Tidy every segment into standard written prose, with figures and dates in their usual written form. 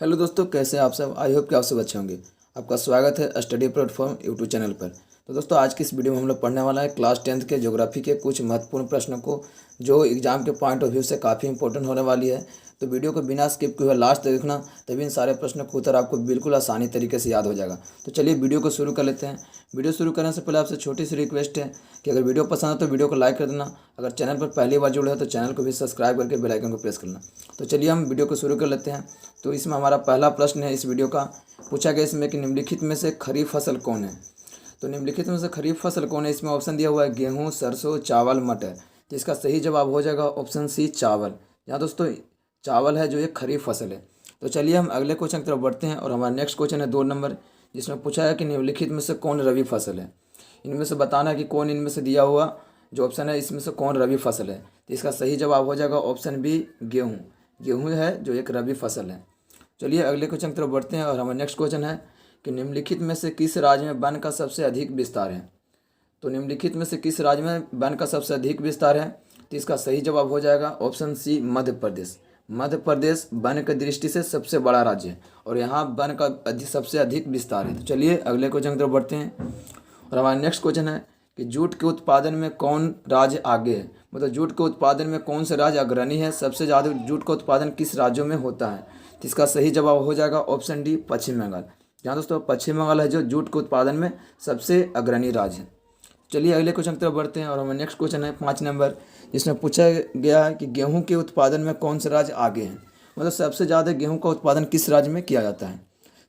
Hello दोस्तों, कैसे हैं आप सब। आई होप कि आप सब अच्छे होंगे। आपका स्वागत है स्टडी प्लेटफॉर्म यूट्यूब चैनल पर। तो दोस्तों, आज की इस वीडियो में हम लोग पढ़ने वाला है क्लास 10th के ज्योग्राफी के कुछ महत्वपूर्ण प्रश्नों को, जो एग्जाम के पॉइंट ऑफ व्यू से काफ़ी इंपॉर्टेंट होने वाली है। तो वीडियो को बिना स्किप किए हुए लास्ट तक देखना, तभी इन सारे प्रश्नों का उत्तर आपको बिल्कुल आसानी तरीके से याद हो जाएगा। तो चलिए वीडियो को शुरू कर लेते हैं। वीडियो शुरू करने से पहले आपसे छोटी सी रिक्वेस्ट है कि अगर वीडियो पसंद है तो वीडियो को लाइक कर देना। अगर चैनल पर पहली बार जुड़े हो तो चैनल को भी सब्सक्राइब करके बेल आइकन को प्रेस करना। तो चलिए हम वीडियो को शुरू कर लेते हैं। तो इसमें हमारा पहला प्रश्न है इस वीडियो का, पूछा गया इसमें कि निम्नलिखित में से खरीफ फसल कौन है। तो निम्नलिखित में से खरीफ फसल कौन है, इसमें ऑप्शन दिया हुआ है गेहूँ, सरसों, चावल, मटर। तो इसका सही जवाब हो जाएगा ऑप्शन सी, चावल। यहाँ दोस्तों चावल है जो एक खरीफ फसल है। तो चलिए हम अगले क्वेश्चन की तरफ बढ़ते हैं और हमारा नेक्स्ट क्वेश्चन है 2 नंबर, जिसमें पूछा है कि निम्नलिखित में से कौन रबी फसल है। इनमें से बताना है कि कौन इनमें से दिया हुआ जो ऑप्शन है इसमें से कौन रबी फसल है। तो इसका सही जवाब हो जाएगा ऑप्शन बी, गेहूँ। गेहूँ है जो एक रबी फसल है। चलिए अगले क्वेश्चन की तरफ बढ़ते हैं और हमारा नेक्स्ट क्वेश्चन है कि निम्नलिखित में से किस राज्य में वन का सबसे अधिक विस्तार है। तो निम्नलिखित में से किस राज्य में वन का सबसे अधिक विस्तार है। तो इसका सही जवाब हो जाएगा option C, Madhya Pradesh. Madhya Pradesh one की दृष्टि से सबसे बड़ा राज्य है और यहाँ वन का सबसे अधिक विस्तार है। तो चलिए अगले क्वेश्चन की तरफ बढ़ते हैं और हमारा नेक्स्ट क्वेश्चन है कि जूट के उत्पादन में कौन राज्य आगे है। मतलब जूट के उत्पादन में कौन सा राज्य अग्रणी है, सबसे ज़्यादा जूट का उत्पादन किस राज्यों में होता है। तो इसका सही जवाब हो जाएगा ऑप्शन डी, पश्चिम बंगाल। जहाँ दोस्तों पश्चिम बंगाल है जो जूट के उत्पादन में सबसे अग्रणी राज्य है। चलिए अगले क्वेश्चन की तरफ बढ़ते हैं और हमारा नेक्स्ट क्वेश्चन है 5 नंबर, जिसमें पूछा गया है कि गेहूं के उत्पादन में कौन सा राज्य आगे है। मतलब सबसे ज़्यादा गेहूं का उत्पादन किस राज्य में किया जाता है।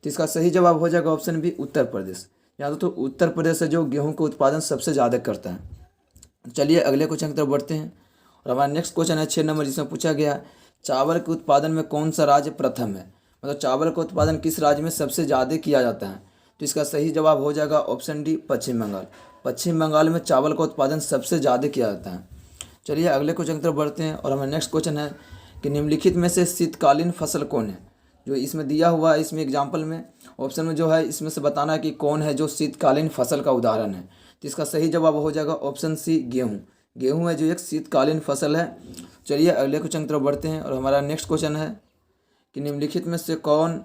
तो इसका सही जवाब हो जाएगा ऑप्शन बी, उत्तर प्रदेश। यहाँ तो उत्तर प्रदेश है जो गेहूं का उत्पादन सबसे ज़्यादा करता है। चलिए अगले क्वेश्चन की तरफ बढ़ते हैं और हमारा नेक्स्ट क्वेश्चन है 6 नंबर, जिसमें पूछा गया है चावल के उत्पादन में कौन सा राज्य प्रथम है। मतलब चावल का उत्पादन किस राज्य में सबसे ज़्यादा किया जाता है। तो इसका सही जवाब हो जाएगा ऑप्शन डी, पश्चिम बंगाल। पश्चिम बंगाल में चावल का उत्पादन सबसे ज़्यादा किया जाता है। चलिए अगले क्वेश्चन की तरफ बढ़ते हैं और हमारा नेक्स्ट क्वेश्चन है कि निम्नलिखित में से शीतकालीन फसल कौन है। जो इसमें दिया हुआ है, इसमें एग्जाम्पल में ऑप्शन में जो है इसमें से बताना है कि कौन है जो शीतकालीन फसल का उदाहरण है। तो इसका सही जवाब हो जाएगा ऑप्शन सी, गेहूँ। गेहूँ है जो एक शीतकालीन फसल है। चलिए अगले क्वेश्चन की तरफ बढ़ते हैं और हमारा नेक्स्ट क्वेश्चन है कि निम्नलिखित में से कौन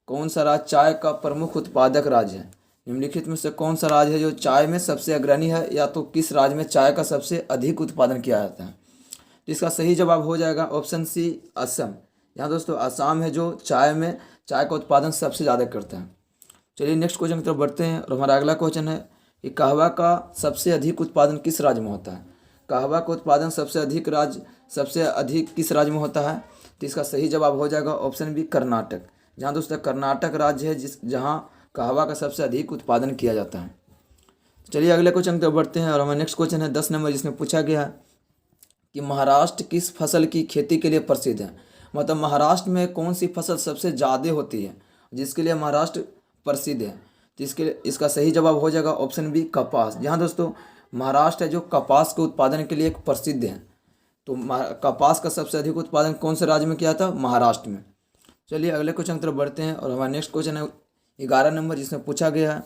कौन सा राज्य चाय का प्रमुख उत्पादक राज्य है। निम्नलिखित में से कौन सा राज्य है जो चाय में सबसे अग्रणी है, या तो किस राज्य में चाय का सबसे अधिक उत्पादन किया जाता है। तो इसका सही जवाब हो जाएगा ऑप्शन सी, असम। यहाँ दोस्तों असम है जो चाय का उत्पादन सबसे ज़्यादा करता है। चलिए नेक्स्ट क्वेश्चन की तरफ बढ़ते हैं और हमारा अगला क्वेश्चन है कि कहवा का सबसे अधिक उत्पादन किस राज्य में होता है। कहवा का उत्पादन सबसे अधिक किस राज्य में होता है। तो इसका सही जवाब हो जाएगा ऑप्शन बी, कर्नाटक। जहाँ दोस्तों कर्नाटक राज्य है जहाँ कहवा का सबसे अधिक उत्पादन किया जाता है। चलिए अगले क्वेश्चन की तरफ बढ़ते हैं और हमारा नेक्स्ट क्वेश्चन है 10 नंबर, जिसमें पूछा गया है कि महाराष्ट्र किस फसल की खेती के लिए प्रसिद्ध है। मतलब महाराष्ट्र में कौन सी फसल सबसे ज़्यादा होती है जिसके लिए महाराष्ट्र प्रसिद्ध है। तो इसका सही जवाब हो जाएगा ऑप्शन बी, कपास। जहाँ दोस्तों महाराष्ट्र है जो कपास के उत्पादन के लिए प्रसिद्ध है। तो कपास का सबसे अधिक उत्पादन कौन से राज्य में किया था, महाराष्ट्र में। चलिए अगले क्वेश्चन की तरफ बढ़ते हैं और हमारा नेक्स्ट क्वेश्चन है 11 नंबर, जिसमें पूछा गया है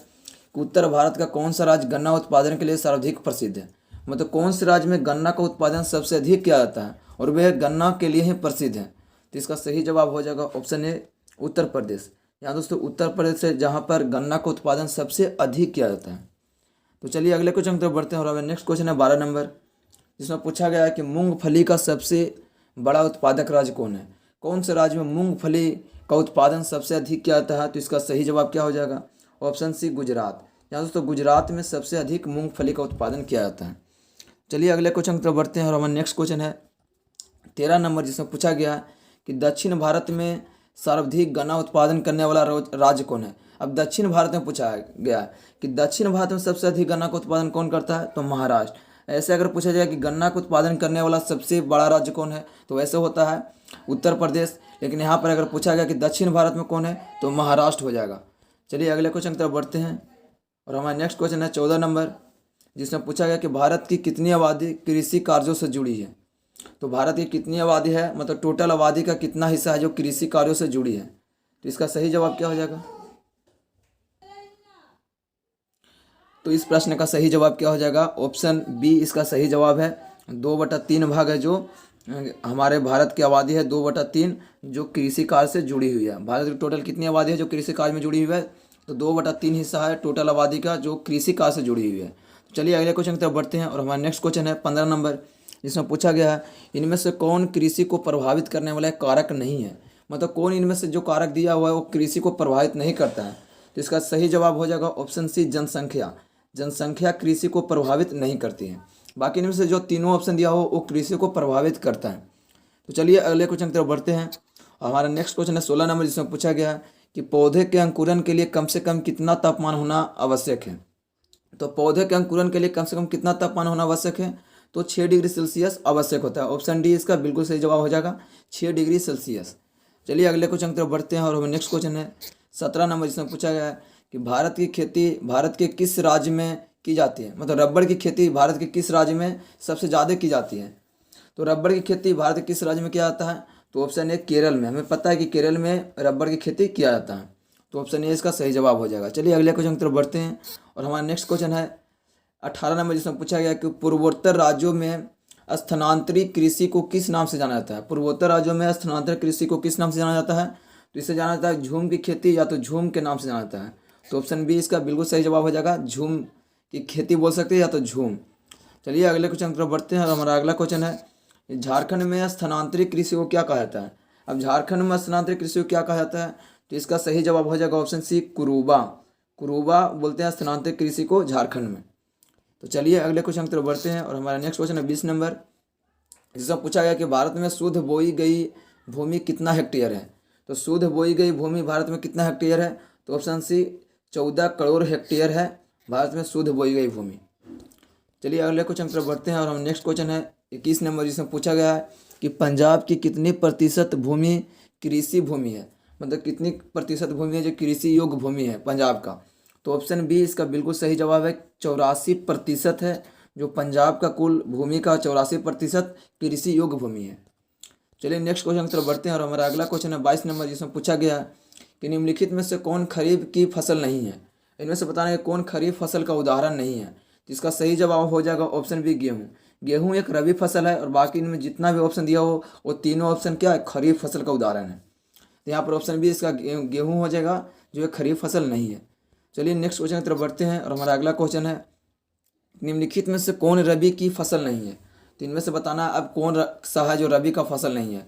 कि उत्तर भारत का कौन सा राज्य गन्ना उत्पादन के लिए सर्वाधिक प्रसिद्ध है। मतलब कौन से राज्य में गन्ना का उत्पादन सबसे अधिक किया जाता है और वह गन्ना के लिए ही प्रसिद्ध है। तो इसका सही जवाब हो जाएगा ऑप्शन ए, उत्तर प्रदेश। यहाँ दोस्तों उत्तर प्रदेश है जहाँ पर गन्ना का उत्पादन सबसे अधिक किया जाता है। तो चलिए अगले क्वेश्चन की तरफ बढ़ते हैं और हमारा नेक्स्ट क्वेश्चन है 12 नंबर, जिसमें पूछा गया है कि मूंगफली का सबसे बड़ा उत्पादक राज्य कौन है। कौन से राज्य में मूंगफली का उत्पादन सबसे अधिक किया जाता है। तो इसका सही जवाब क्या हो जाएगा ऑप्शन सी, गुजरात। यहाँ दोस्तों गुजरात में सबसे अधिक मूंगफली का उत्पादन किया जाता है। चलिए अगले क्वेश्चन की तरफ बढ़ते हैं और हमारा नेक्स्ट क्वेश्चन है 13 नंबर, जिसमें पूछा गया है कि दक्षिण भारत में सर्वाधिक गन्ना उत्पादन करने वाला राज्य कौन है। अब दक्षिण भारत में पूछा गया है कि दक्षिण भारत में सबसे अधिक गन्ना का उत्पादन कौन करता है, तो महाराष्ट्र। ऐसे अगर पूछा जाए कि गन्ना का उत्पादन करने वाला सबसे बड़ा राज्य कौन है, तो वैसे होता है उत्तर प्रदेश। लेकिन यहाँ पर अगर पूछा गया कि दक्षिण भारत में कौन है, तो महाराष्ट्र हो जाएगा। चलिए अगले क्वेश्चन की तरफ बढ़ते हैं और हमारा नेक्स्ट क्वेश्चन है 14 नंबर, जिसमें पूछा गया कि भारत की कितनी आबादी कृषि कार्यों से जुड़ी है। तो भारत की कितनी आबादी है, मतलब टोटल आबादी का कितना हिस्सा है जो कृषि कार्यों से जुड़ी है। तो इसका सही जवाब क्या हो जाएगा। तो इस प्रश्न का सही जवाब क्या हो जाएगा ऑप्शन बी, इसका सही जवाब है 2/3 भाग है जो हमारे भारत की आबादी है 2/3 जो कृषि कार्य से जुड़ी हुई है। भारत की टोटल कितनी आबादी है जो कृषि कार्य में जुड़ी हुई है? तो 2/3 हिस्सा है टोटल आबादी का जो कृषि कार्य से जुड़ी हुई है। तो चलिए अगले क्वेश्चन की तरफ बढ़ते हैं और हमारा नेक्स्ट क्वेश्चन है 15 नंबर, जिसमें पूछा गया है इनमें से कौन कृषि को प्रभावित करने वाला एक कारक नहीं है। मतलब कौन इनमें से जो कारक दिया हुआ है वो कृषि को प्रभावित नहीं करता है। तो इसका सही जवाब हो जाएगा ऑप्शन सी, जनसंख्या। जनसंख्या कृषि को प्रभावित नहीं करती है। बाकी इनमें से जो तीनों ऑप्शन दिया हो वो कृषि को प्रभावित करता है। तो चलिए अगले क्वेश्चन की तरफ बढ़ते हैं। हमारा नेक्स्ट क्वेश्चन है 16 नंबर, जिसमें पूछा गया है कि पौधे के अंकुरन के लिए कम से कम कितना तापमान होना आवश्यक है। तो पौधे के अंकुरन के लिए कम से कम कितना तापमान होना आवश्यक है? तो 6 डिग्री सेल्सियस आवश्यक होता है। ऑप्शन डी इसका बिल्कुल सही जवाब हो जाएगा, 6 डिग्री सेल्सियस। चलिए अगले क्वेश्चन की तरफ बढ़ते हैं और हमें नेक्स्ट क्वेश्चन है 17 नंबर, जिसमें पूछा गया है कि भारत की खेती भारत के किस राज्य में की जाती है। मतलब रबड़ की खेती भारत के किस राज्य में सबसे ज़्यादा की जाती है। तो रबड़ की खेती भारत के किस राज्य में किया जाता है? तो ऑप्शन ए केरल में। हमें पता है कि केरल में रबड़ की खेती किया जाता है, तो ऑप्शन ए इसका सही जवाब हो जाएगा। चलिए अगले क्वेश्चन की तरफ बढ़ते हैं और हमारा नेक्स्ट क्वेश्चन है 18 नंबर, जिसमें पूछा गया कि पूर्वोत्तर राज्यों में स्थानांतरित कृषि को किस नाम से जाना जाता है। पूर्वोत्तर राज्यों में स्थानांतरित कृषि को किस नाम से जाना जाता है? तो इसे जाना जाता है झूम की खेती या तो झूम के नाम से जाना जाता है। तो ऑप्शन बी इसका बिल्कुल सही जवाब हो जाएगा, झूम की खेती बोल सकते हैं या तो झूम। चलिए अगले क्वेश्चन की तरफ बढ़ते हैं और हमारा अगला क्वेश्चन है झारखंड में स्थानांतरित कृषि को क्या कहा जाता है। अब झारखंड में स्थानांतरित कृषि को क्या कहा जाता है? तो इसका सही जवाब हो जाएगा ऑप्शन सी, कुरुबा। कुरुबा बोलते हैं स्थानांतरित कृषि को झारखंड में। तो चलिए अगले क्वेश्चन की तरफ बढ़ते हैं और हमारा नेक्स्ट क्वेश्चन है 20 नंबर, जिसमें पूछा गया कि भारत में शुद्ध बोई गई भूमि कितना हेक्टेयर है। तो शुद्ध बोई गई भूमि भारत में कितना हेक्टेयर है? तो ऑप्शन सी 14 करोड़ हेक्टेयर है भारत में शुद्ध बोई गई भूमि। चलिए अगले क्वेश्चन की तरफ बढ़ते हैं और हम नेक्स्ट क्वेश्चन है 21 नंबर, जिसमें पूछा गया है कि पंजाब की कितनी प्रतिशत भूमि कृषि भूमि है। मतलब कितनी प्रतिशत भूमि है जो कृषि योग्य भूमि है पंजाब का। तो ऑप्शन बी इसका बिल्कुल सही जवाब है, 84% है जो पंजाब का कुल भूमि का 84% कृषि योग्य भूमि है। चलिए नेक्स्ट क्वेश्चन की तरफ बढ़ते हैं और हमारा अगला क्वेश्चन है 22 नंबर, जिसमें पूछा गया है कि निम्नलिखित में से कौन खरीफ की फसल नहीं है। इनमें से बताना है कौन खरीफ फसल का उदाहरण नहीं है। तो इसका सही जवाब हो जाएगा ऑप्शन बी, गेहूँ। गेहूँ एक रबी फसल है और बाकी इनमें जितना भी ऑप्शन दिया हो वो तीनों ऑप्शन क्या है, खरीफ फसल का उदाहरण है। तो यहाँ पर ऑप्शन बी इसका गेहूँ हो जाएगा जो एक खरीफ फसल नहीं है। चलिए नेक्स्ट क्वेश्चन की तरफ बढ़ते हैं और हमारा अगला क्वेश्चन है निम्नलिखित में से कौन रबी की फसल नहीं है। तो इनमें से बताना अब कौन सा है जो रबी का फसल नहीं है।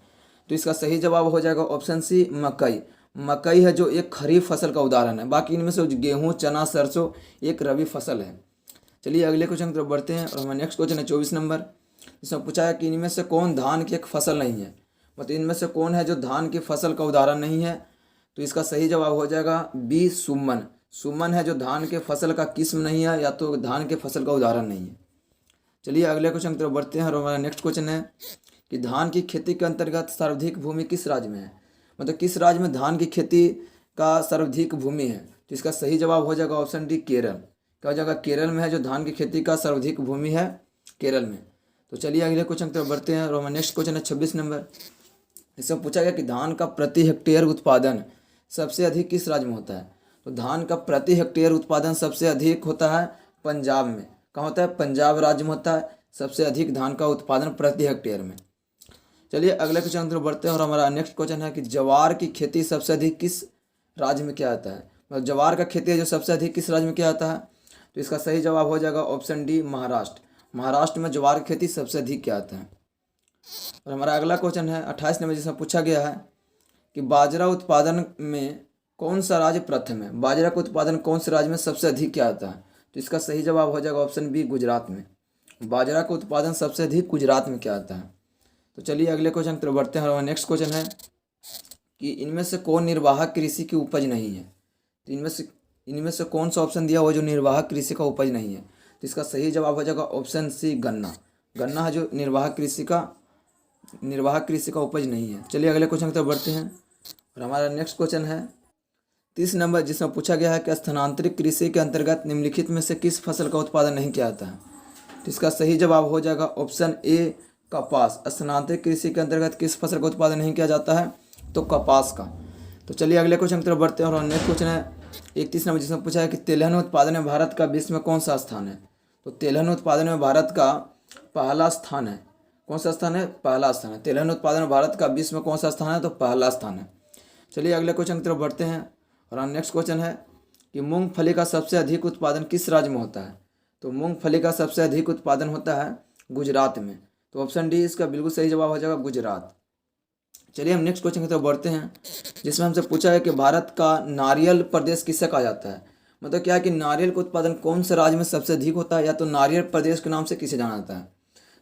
तो इसका सही जवाब हो जाएगा ऑप्शन सी, मकई। मकई है जो एक खरीफ फसल का उदाहरण है। बाकी इनमें से गेहूँ, चना, सरसों एक रबी फसल है। चलिए अगले क्वेश्चन की तरफ बढ़ते हैं और हमारा नेक्स्ट क्वेश्चन है 24 नंबर, इसमें पूछा है कि इनमें से कौन धान की एक फसल नहीं है। मतलब इनमें से कौन है जो धान की फसल का उदाहरण नहीं है। तो इसका सही जवाब हो जाएगा बी, सुमन। सुमन है जो धान के फसल का किस्म नहीं है या तो धान के फसल का उदाहरण नहीं है। चलिए अगले क्वेश्चन की तरफ बढ़ते हैं और हमारा नेक्स्ट क्वेश्चन है कि धान की खेती के अंतर्गत सर्वाधिक भूमि किस राज्य में है। मतलब किस राज्य में धान की खेती का सर्वाधिक भूमि है। तो इसका सही जवाब हो जाएगा ऑप्शन डी, केरल। क्या हो जाएगा, केरल में है जो धान की खेती का सर्वाधिक भूमि है, केरल में। तो चलिए अगले क्वेश्चन की तरफ बढ़ते हैं और हमारा नेक्स्ट क्वेश्चन है 26 नंबर, इसमें पूछा गया कि धान का प्रति हेक्टेयर उत्पादन सबसे अधिक किस राज्य में होता है। तो धान का प्रति हेक्टेयर उत्पादन सबसे अधिक होता है पंजाब में। कहाँ होता है, पंजाब राज्य में होता है सबसे अधिक धान का उत्पादन प्रति हेक्टेयर में। चलिए अगले क्वेश्चन की तरफ बढ़ते हैं और हमारा नेक्स्ट क्वेश्चन है कि ज्वार की खेती सबसे अधिक किस राज्य में किया जाता है। मतलब ज्वार का खेती है जो सबसे अधिक किस राज्य में किया जाता है। तो इसका सही जवाब हो जाएगा ऑप्शन डी, महाराष्ट्र। महाराष्ट्र में ज्वार की खेती सबसे अधिक किया जाता है। और हमारा अगला क्वेश्चन है 28 नंबर, जिसमें पूछा गया है कि बाजरा उत्पादन में कौन सा राज्य प्रथम है। बाजरा का उत्पादन कौन से राज्य में सबसे अधिक किया जाता है। तो इसका सही जवाब हो जाएगा ऑप्शन बी, गुजरात में। बाजरा का उत्पादन सबसे अधिक गुजरात में किया जाता है। तो चलिए अगले क्वेश्चन की तरफ बढ़ते हैं और हमारा नेक्स्ट क्वेश्चन है कि इनमें से कौन निर्वाहक कृषि की उपज नहीं है। तो इनमें से कौन सा ऑप्शन दिया हुआ जो निर्वाहक कृषि का उपज नहीं है। तो इसका सही जवाब हो जाएगा ऑप्शन सी, गन्ना। गन्ना है जो निर्वाहक कृषि का उपज नहीं है। चलिए अगले क्वेश्चन की तरफ बढ़ते हैं और हमारा नेक्स्ट क्वेश्चन है 30 नंबर, जिसमें पूछा गया है कि स्थानांतरित कृषि के अंतर्गत निम्नलिखित में से किस फसल का उत्पादन नहीं किया जाता है। तो इसका सही जवाब हो जाएगा ऑप्शन ए, कपास। स्थानांतरित कृषि के अंतर्गत किस फसल का उत्पादन नहीं किया जाता है, तो कपास का। तो चलिए अगले क्वेश्चन की तरफ बढ़ते हैं और नेक्स्ट क्वेश्चन है 31 नंबर, जिसमें पूछा है कि तेलहन उत्पादन में भारत का विश्व में कौन सा स्थान है। तो तेलहन उत्पादन में भारत का पहला स्थान है। कौन सा स्थान है? पहला स्थान है। तिलहन उत्पादन भारत का विश्व में कौन सा स्थान है? तो पहला स्थान है। चलिए अगले क्वेश्चन की तरफ बढ़ते हैं और नेक्स्ट क्वेश्चन है कि मूंगफली का सबसे अधिक उत्पादन किस राज्य में होता है? तो मूंगफली का सबसे अधिक उत्पादन होता है गुजरात में। तो ऑप्शन डी इसका बिल्कुल सही जवाब हो जाएगा, गुजरात। चलिए हम नेक्स्ट क्वेश्चन की तरफ बढ़ते हैं, जिसमें हमसे पूछा है कि भारत का नारियल प्रदेश किसे कहा जाता है? मतलब क्या है कि नारियल का उत्पादन कौन से राज्य में सबसे अधिक होता है, या तो नारियल प्रदेश के नाम से किसे जाना जाता है?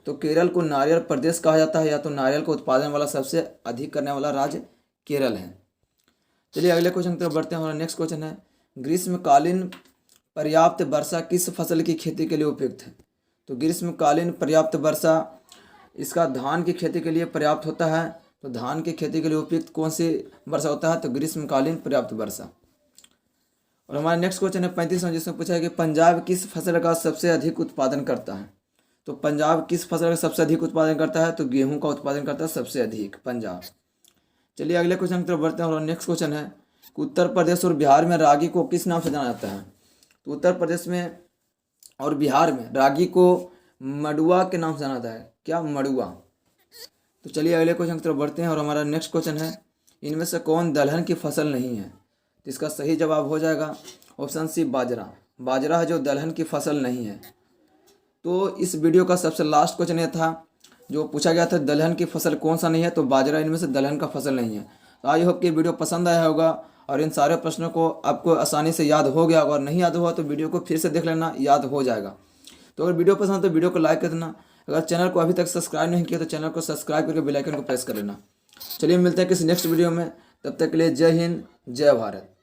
तो केरल को नारियल प्रदेश कहा जाता है, या तो नारियल का उत्पादन वाला सबसे अधिक करने वाला राज्य केरल है। चलिए अगले क्वेश्चन की तरफ बढ़ते हैं। हमारा नेक्स्ट क्वेश्चन है, ग्रीष्मकालीन पर्याप्त वर्षा किस फसल की खेती के लिए उपयुक्त है? तो ग्रीष्मकालीन पर्याप्त वर्षा इसका धान की खेती के लिए पर्याप्त होता है। तो धान की खेती के लिए उपयुक्त कौन सी वर्षा होता है? तो ग्रीष्मकालीन पर्याप्त वर्षा। और हमारा नेक्स्ट क्वेश्चन है 35वां, जिसमें पूछा है कि पंजाब किस फसल का सबसे अधिक उत्पादन करता है? तो पंजाब किस फसल का सबसे अधिक उत्पादन करता है? तो गेहूं का उत्पादन करता है सबसे अधिक पंजाब। चलिए अगले क्वेश्चन की तरफ बढ़ते हैं और नेक्स्ट क्वेश्चन है कि उत्तर प्रदेश और बिहार में रागी को किस नाम से जाना जाता है? तो उत्तर प्रदेश में और बिहार में रागी को मड़ुआ के नाम से जाना जाता है। क्या? मड़ुआ। तो चलिए अगले क्वेश्चन की तरफ बढ़ते हैं और हमारा नेक्स्ट क्वेश्चन है, इनमें से कौन दलहन की फसल नहीं है? तो इसका सही जवाब हो जाएगा ऑप्शन सी, बाजरा। बाजरा है जो दलहन की फसल नहीं है। तो इस वीडियो का सबसे लास्ट क्वेश्चन ये था जो पूछा गया था, दलहन की फसल कौन सा नहीं है? तो बाजरा इनमें से दलहन का फसल नहीं है। तो आई होप कि वीडियो पसंद आया होगा और इन सारे प्रश्नों को आपको आसानी से याद हो गया होगा, और नहीं याद हुआ तो वीडियो को फिर से देख लेना, याद हो जाएगा। तो अगर वीडियो पसंद तो वीडियो को लाइक कर देना। अगर चैनल को अभी तक सब्सक्राइब नहीं किया तो चैनल को सब्सक्राइब करके बेल आइकन को प्रेस कर लेना। चलिए मिलते हैं किसी नेक्स्ट वीडियो में, तब तक के लिए जय हिंद, जय भारत।